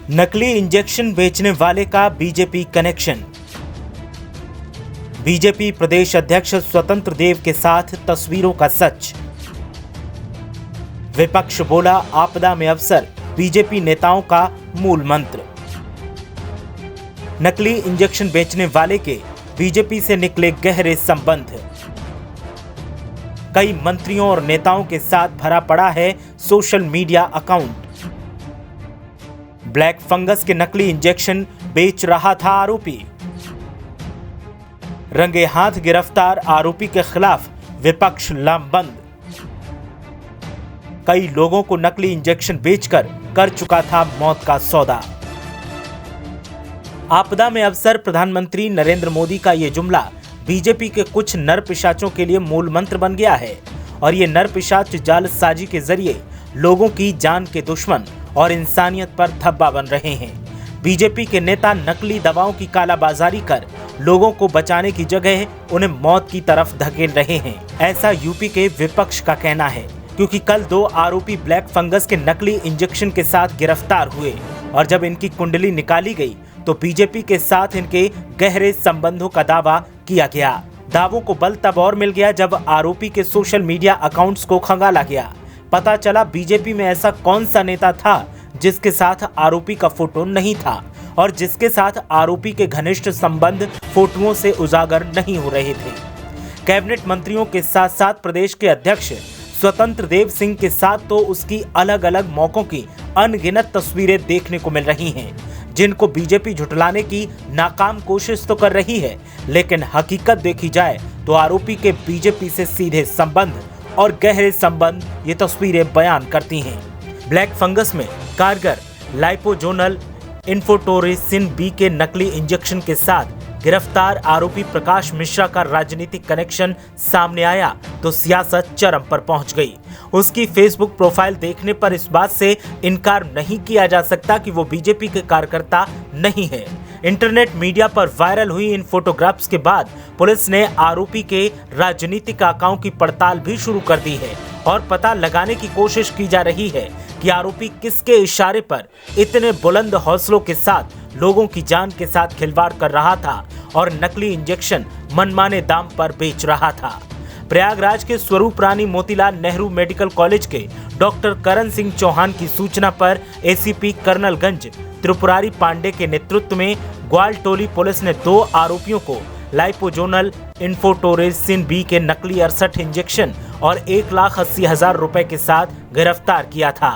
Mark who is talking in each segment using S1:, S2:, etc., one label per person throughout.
S1: नकली इंजेक्शन बेचने वाले का बीजेपी कनेक्शन। बीजेपी प्रदेश अध्यक्ष स्वतंत्र देव के साथ तस्वीरों का सच। विपक्ष बोला आपदा में अवसर बीजेपी नेताओं का मूल मंत्र। नकली इंजेक्शन बेचने वाले के बीजेपी से निकले गहरे संबंध। कई मंत्रियों और नेताओं के साथ भरा पड़ा है social media account. Black fungus के नकली इंजेक्शन बेच रहा था आरोपी। रंगे हाथ गिरफ्तार आरोपी के खिलाफ विपक्ष लामबंद। कई लोगों को नकली इंजेक्शन बेचकर कर चुका था मौत का सौदा। आपदा में अवसर प्रधानमंत्री नरेंद्र मोदी का यह जुमला बीजेपी के कुछ नर पिशाचों के लिए मूल मंत्र बन गया है और ये नर पिशाच जालसाजी के जरिए लोगों की जान के दुश्मन और इंसानियत पर धब्बा बन रहे हैं। बीजेपी के नेता नकली दवाओं की कालाबाजारी कर लोगों को बचाने की जगह उन्हें मौत की तरफ धकेल रहे हैं, ऐसा यूपी के विपक्ष का कहना है। क्योंकि कल 2 आरोपी ब्लैक फंगस के नकली इंजेक्शन के साथ गिरफ्तार हुए और जब इनकी कुंडली निकाली गई तो बीजेपी के साथ इनके गहरे संबंधों का दावा किया गया। दावों को बल तब और मिल गया जब आरोपी के सोशल मीडिया अकाउंट्स को खंगाला गया। पता चला बीजेपी में ऐसा कौन सा नेता था जिसके साथ आरोपी का फोटो नहीं था और जिसके साथ आरोपी के घनिष्ठ संबंध फोटोओं से उजागर नहीं हो रहे थे। कैबिनेट मंत्रियों के साथ साथ प्रदेश के अध्यक्ष स्वतंत्र देव सिंह के साथ तो उसकी अलग अलग मौकों की अनगिनत तस्वीरें देखने को मिल रही हैं, जिनको बीजेपी झुठलाने की नाकाम कोशिश तो कर रही है, लेकिन हकीकत देखी जाए तो आरोपी के बीजेपी से सीधे संबंध और गहरे संबंध ये तस्वीरें बयान करती हैं। ब्लैक फंगस में कारगर लाइपोजोनल इन्फोटोरेसिन बी के नकली इंजेक्शन के साथ गिरफ्तार आरोपी प्रकाश मिश्रा का राजनीतिक कनेक्शन सामने आया तो सियासत चरम पर पहुंच गई। उसकी फेसबुक प्रोफाइल देखने पर इस बात से इनकार नहीं किया जा सकता कि वो बीजेपी के कार्यकर्ता नहीं है। इंटरनेट मीडिया पर वायरल हुई इन फोटोग्राफ्स के बाद पुलिस ने आरोपी के राजनीतिक आकाओं की पड़ताल भी शुरू कर दी है और पता लगाने की कोशिश की जा रही है कि आरोपी किसके इशारे पर इतने बुलंद हौसलों के साथ लोगों की जान के साथ खिलवाड़ कर रहा था और नकली इंजेक्शन मनमाने दाम पर बेच रहा था। प्रयागराज के स्वरूप रानी मोतीलाल नेहरू मेडिकल कॉलेज के डॉक्टर करण सिंह चौहान की सूचना पर एसीपी कर्नलगंज त्रिपुरारी पांडे के नेतृत्व में ग्वालटोली पुलिस ने 2 आरोपियों को लाइपोजोनल इन्फोटोरेसिन बी के नकली 68 इंजेक्शन और 1,80,000 रुपए के साथ गिरफ्तार किया था।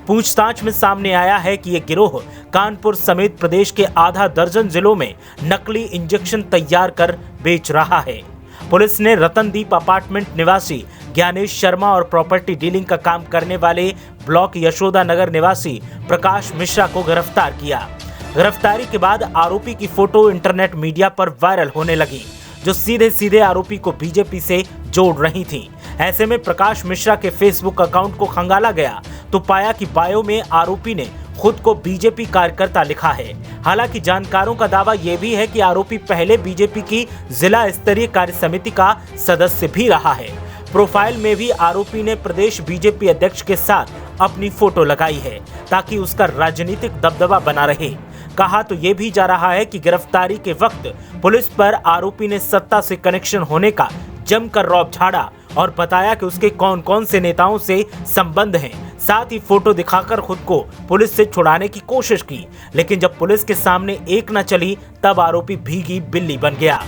S1: पूछताछ में सामने आया है कि यह गिरोह कानपुर समेत प्रदेश के आधा दर्जन जिलों में नकली इंजेक्शन तैयार कर बेच रहा है। पुलिस ने रतनदीप अपार्टमेंट निवासी ज्ञानेश शर्मा और प्रॉपर्टी डीलिंग का काम करने वाले ब्लॉक यशोदा नगर निवासी प्रकाश मिश्रा को गिरफ्तार किया। गिरफ्तारी के बाद आरोपी की फोटो इंटरनेट मीडिया पर वायरल होने लगी, जो सीधे सीधे आरोपी को बीजेपी से जोड़ रही थी। ऐसे में प्रकाश मिश्रा के फेसबुक अकाउंट को खंगाला गया तो पाया कि बायो में आरोपी ने खुद को बीजेपी कार्यकर्ता लिखा है। हालांकि जानकारों का दावा यह भी है कि आरोपी पहले बीजेपी की जिला स्तरीय कार्य समिति का सदस्य भी रहा है। प्रोफाइल में भी आरोपी ने प्रदेश बीजेपी अध्यक्ष के साथ अपनी फोटो लगाई है ताकि उसका राजनीतिक दबदबा बना रहे। कहा तो ये भी जा रहा है कि गिरफ्तारी के वक्त पुलिस पर आरोपी ने सत्ता से कनेक्शन होने का जमकर रौब झाड़ा और बताया कि उसके कौन कौन से नेताओं से संबंध हैं। साथ ही फोटो दिखाकर खुद को पुलिस से छुड़ाने की कोशिश की, लेकिन जब पुलिस के सामने एक न चली तब आरोपी भीगी बिल्ली बन गया।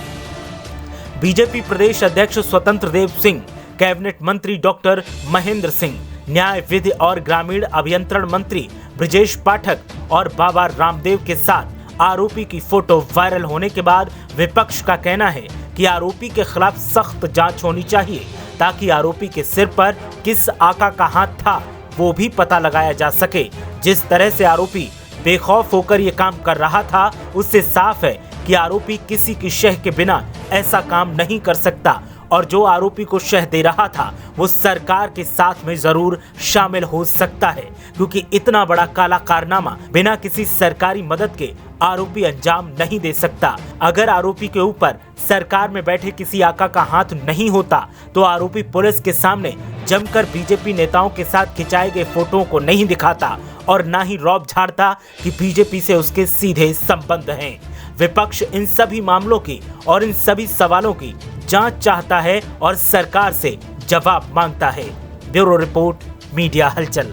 S1: बीजेपी प्रदेश अध्यक्ष स्वतंत्र देव सिंह, कैबिनेट मंत्री डॉक्टर महेंद्र सिंह, न्याय विधि और ग्रामीण अभियंत्रण मंत्री ब्रजेश पाठक और बाबा रामदेव के साथ आरोपी की फोटो वायरल होने के बाद विपक्ष का कहना है कि आरोपी के खिलाफ सख्त जांच होनी चाहिए ताकि आरोपी के सिर पर किस आका का हाथ था वो भी पता लगाया जा सके। जिस तरह से आरोपी बेखौफ होकर ये काम कर रहा था उससे साफ है कि आरोपी किसी की शह के बिना ऐसा काम नहीं कर सकता और जो आरोपी को शह दे रहा था वो सरकार के साथ में जरूर शामिल हो सकता है, क्योंकि इतना बड़ा काला कारनामा बिना किसी सरकारी मदद के आरोपी अंजाम नहीं दे सकता। अगर आरोपी के ऊपर सरकार में बैठे किसी आका का हाथ नहीं होता तो आरोपी पुलिस के सामने जमकर बीजेपी नेताओं के साथ खिंचाए गए फोटो को नहीं दिखाता और ना ही रौब झाड़ता कि बीजेपी से उसके सीधे संबंध हैं। विपक्ष इन सभी मामलों की और इन सभी सवालों की जांच चाहता है और सरकार से जवाब मांगता है। ब्यूरो रिपोर्ट, मीडिया हलचल।